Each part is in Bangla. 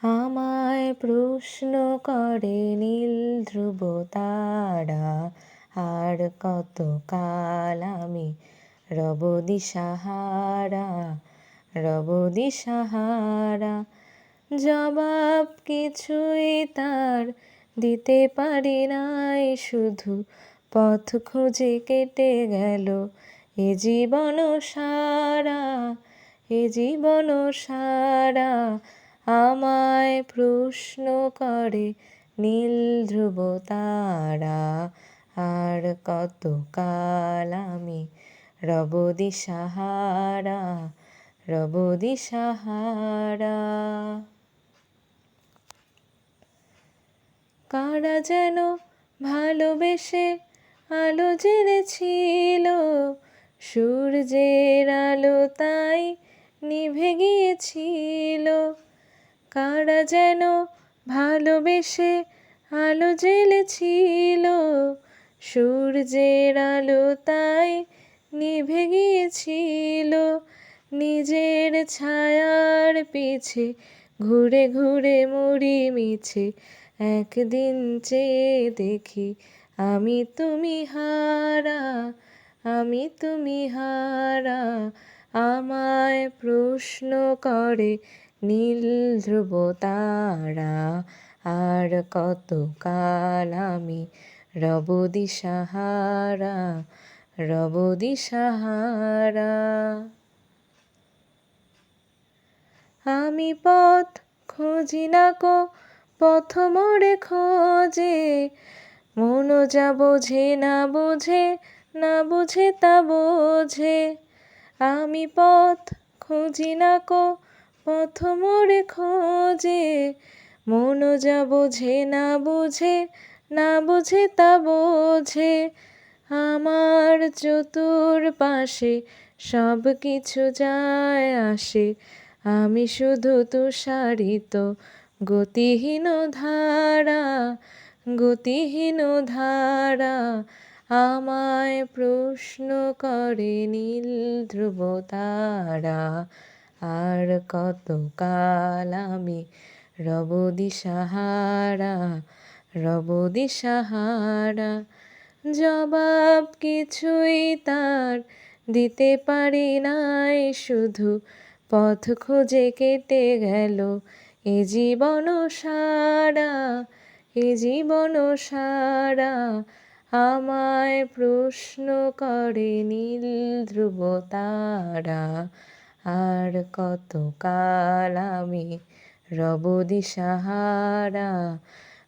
আমায় প্রশ্ন করে নীল ধ্রুব তারা, আর কত কাল আমি রব দিশাহারা, রব দিশাহারা। জবাব কিছুই তার দিতে পারি নাই, শুধু পথ খুঁজে কেটে গেল এ জীবন সারা, এ জীবন সারা। আমায় প্রশ্ন করে নীল ধ্রুব তারা, আর কত কাল আমি রব দিশাহারা, রব দিশাহারা। কারা যেন ভালোবেসে আলো জেলেছিল, সূর্যের আলো তাই নিভে গিয়েছিল। কারা যেন ভালোবেসে আলো জ্বেলেছিল, সূর্যের আলো তাই নিভে গিয়েছিল। নিজের ছায়ার পিছে ঘুরে ঘুরে মরি মিছে, একদিন চেয়ে দেখি আমি তুমি হারা, আমি তুমি হারা। আমায় প্রশ্ন করে নীল ধ্রুব তারা, আর কত কাল আমি রব দিশাহারা, রব দিশাহারা। আমি পথ খুঁজি না কো পথ মোড়ে খোঁজে, মন যা বোঝে না বোঝে, না বুঝে তা বোঝে। আমি পথ খুঁজি না কো পথ মোড়ে খোঁজে, মন যা বোঝে না বুঝে, না বুঝে তা বোঝে। আমার চতুর্পাশে সব কিছু যায় আসে, আমি শুধু তুষারিত গতিহীন ধারা, গতিহীন ধারা। আমায় প্রশ্ন করে নীল ধ্রুব তারা, আর কত কাল আমি রব দিশাহারা, রব দিশাহারা। জবাব কিছুই তার দিতে পারি নাই, শুধু পথ খুঁজে কেটে গেল এ জীবন সারা, এ জীবন সারা। আমায় প্রশ্ন করে নীল ধ্রুব তারা, আর কত কাল আমি রব দিশাহারা,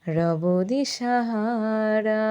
রব দিশাহারা।